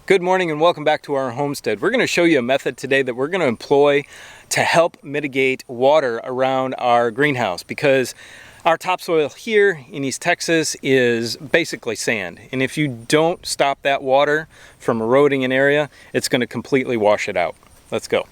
Good morning and welcome back to our homestead. We're going to show you a method today that we're going to employ to help mitigate water around our greenhouse, because our topsoil here in East Texas is basically sand, and if you don't stop that water from eroding an area, it's going to completely wash it out. Let's go.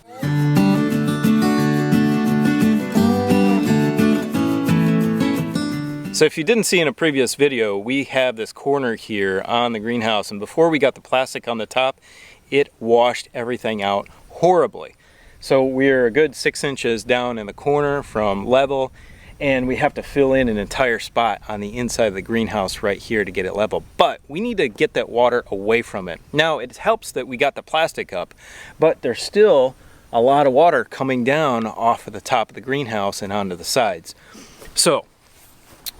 So if you didn't see in a previous video, we have this corner here on the greenhouse, and before we got the plastic on the top, it washed everything out horribly. So we're a good 6 inches down in the corner from level, and we have to fill in an entire spot on the inside of the greenhouse right here to get it level. But we need to get that water away from it. Now it helps that we got the plastic up, but there's still a lot of water coming down off of the top of the greenhouse and onto the sides. So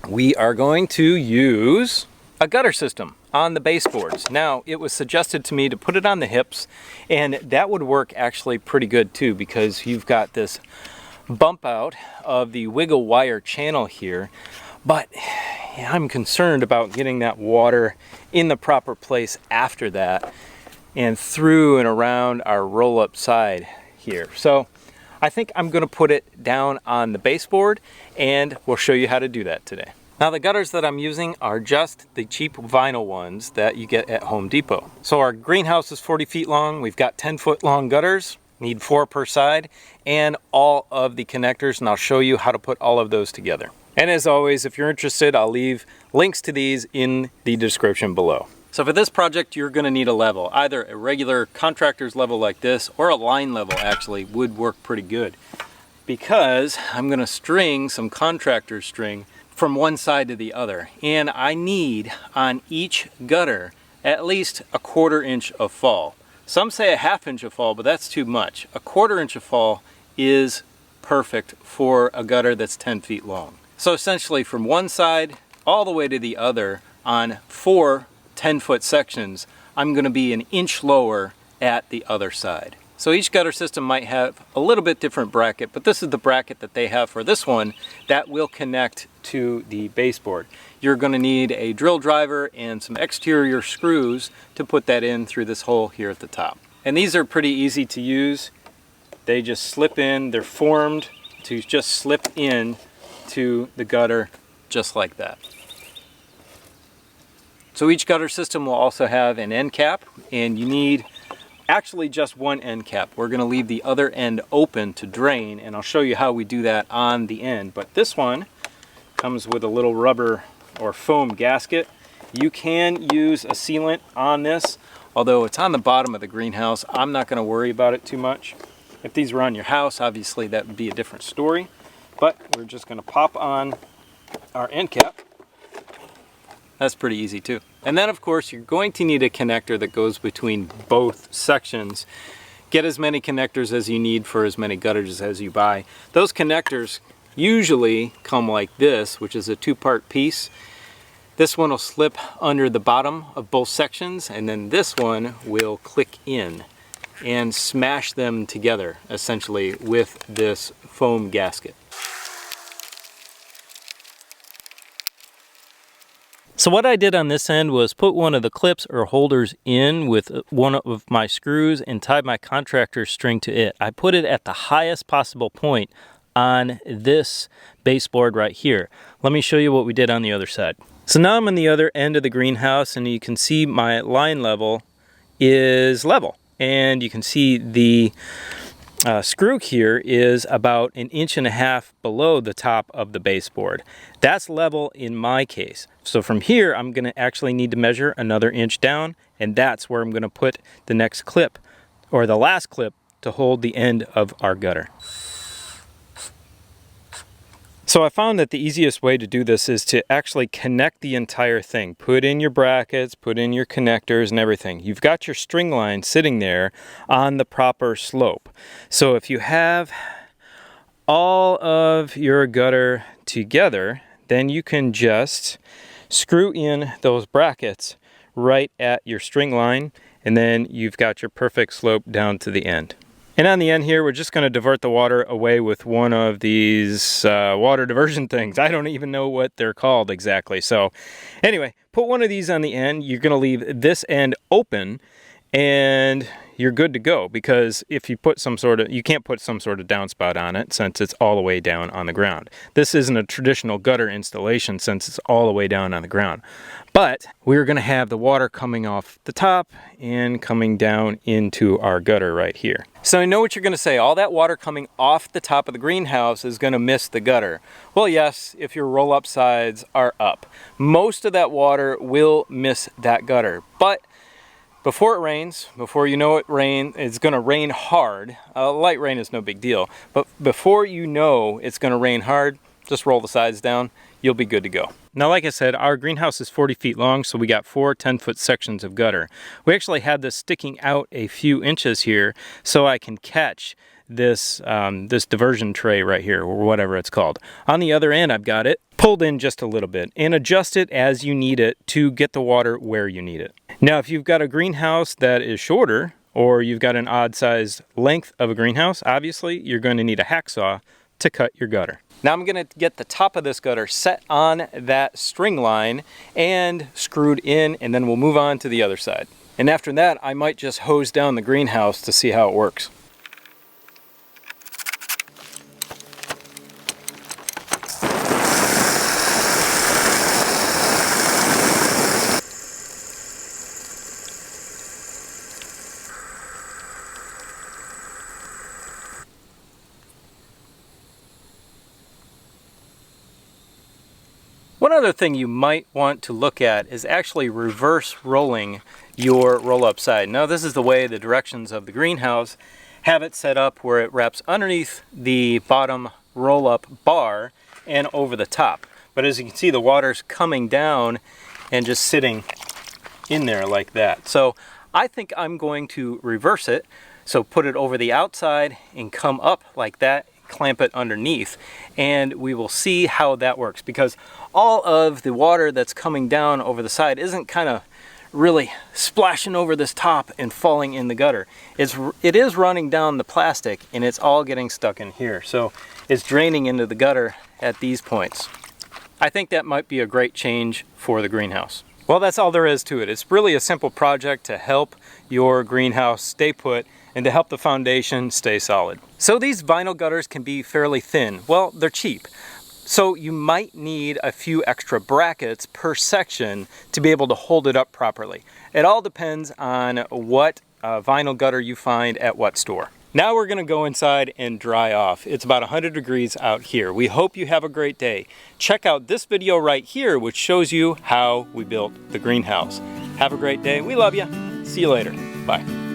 we are going to use a gutter system on the baseboards. Now, it was suggested to me to put it on the hips, and that would work actually pretty good too, because you've got this bump out of the wiggle wire channel here. But I'm concerned about getting that water in the proper place after that and through and around our roll-up side here. So I think I'm going to put it down on the baseboard, and we'll show you how to do that today. Now, the gutters that I'm using are just the cheap vinyl ones that you get at Home Depot. So our greenhouse is 40 feet long. We've got 10-foot long gutters, need 4 per side, and all of the connectors, and I'll show you how to put all of those together. And as always, if you're interested, I'll leave links to these in the description below. So for this project, you're going to need a level. Either a regular contractor's level like this, or a line level actually would work pretty good, because I'm going to string some contractor string from one side to the other, and I need on each gutter at least a 1/4 inch of fall. Some say a 1/2 inch of fall, but that's too much. A 1/4 inch of fall is perfect for a gutter that's 10 feet long. So essentially from one side all the way to the other on 4 10-foot sections, I'm going to be an inch lower at the other side. So each gutter system might have a little bit different bracket, but this is the bracket that they have for this one that will connect to the baseboard. You're going to need a drill driver and some exterior screws to put that in through this hole here at the top. And these are pretty easy to use. They just slip in. They're formed to just slip in to the gutter just like that. So each gutter system will also have an end cap, and you need actually just one end cap. We're going to leave the other end open to drain, and I'll show you how we do that on the end. But this one comes with a little rubber or foam gasket. You can use a sealant on this, although it's on the bottom of the greenhouse. I'm not going to worry about it too much. If these were on your house, obviously that would be a different story, but we're just going to pop on our end cap. That's pretty easy too. And then of course you're going to need a connector that goes between both sections. Get as many connectors as you need for as many gutters as you buy. Those connectors usually come like this, which is a 2-part piece. This one will slip under the bottom of both sections, and then this one will click in and smash them together essentially with this foam gasket. So what I did on this end was put one of the clips or holders in with one of my screws and tied my contractor string to it. I put it at the highest possible point on this baseboard right here. Let me show you what we did on the other side. So now I'm on the other end of the greenhouse, and you can see my line level is level. And you can see the screw here is about 1.5 inches below the top of the baseboard. That's level in my case. So from here, I'm going to actually need to measure another inch down, and that's where I'm going to put the next clip, or the last clip, to hold the end of our gutter. So I found that the easiest way to do this is to actually connect the entire thing. Put in your brackets, put in your connectors and everything. You've got your string line sitting there on the proper slope. So if you have all of your gutter together, then you can just screw in those brackets right at your string line, and then you've got your perfect slope down to the end. And on the end here, we're just going to divert the water away with one of these water diversion things. I don't even know what they're called exactly. So anyway, put one of these on the end. You're going to leave this end open, and you're good to go, because if you put some sort of, you can't put some sort of downspout on it since it's all the way down on the ground. This isn't a traditional gutter installation since it's all the way down on the ground. But we're going to have the water coming off the top and coming down into our gutter right here. So I know what you're going to say, all that water coming off the top of the greenhouse is going to miss the gutter. Well, yes, if your roll-up sides are up. Most of that water will miss that gutter. But before it rains, before you know it's going to rain hard. Light rain is no big deal. But before you know it's going to rain hard, just roll the sides down. You'll be good to go. Now, like I said, our greenhouse is 40 feet long, so we got 4 10-foot sections of gutter. We actually had this sticking out a few inches here so I can catch this this diversion tray right here, or whatever it's called. On the other end, I've got it pulled in just a little bit and adjust it as you need it to get the water where you need it. Now, if you've got a greenhouse that is shorter, or you've got an odd size length of a greenhouse, obviously you're going to need a hacksaw to cut your gutter. Now I'm going to get the top of this gutter set on that string line and screwed in, and then we'll move on to the other side. And after that, I might just hose down the greenhouse to see how it works. One other thing you might want to look at is actually reverse rolling your roll-up side. Now, this is the way the directions of the greenhouse have it set up, where it wraps underneath the bottom roll-up bar and over the top. But as you can see, the water's coming down and just sitting in there like that. So I think I'm going to reverse it. So put it over the outside and come up like that, clamp it underneath, and we will see how that works, because all of the water that's coming down over the side isn't kind of really splashing over this top and falling in the gutter. It is running down the plastic, and it's all getting stuck in here, so it's draining into the gutter at these points. I think that might be a great change for the greenhouse. Well, that's all there is to it. It's really a simple project to help your greenhouse stay put and to help the foundation stay solid. So these vinyl gutters can be fairly thin. Well, they're cheap. So you might need a few extra brackets per section to be able to hold it up properly. It all depends on what vinyl gutter you find at what store. Now we're gonna go inside and dry off. It's about 100 degrees out here. We hope you have a great day. Check out this video right here, which shows you how we built the greenhouse. Have a great day. We love you. See you later. Bye.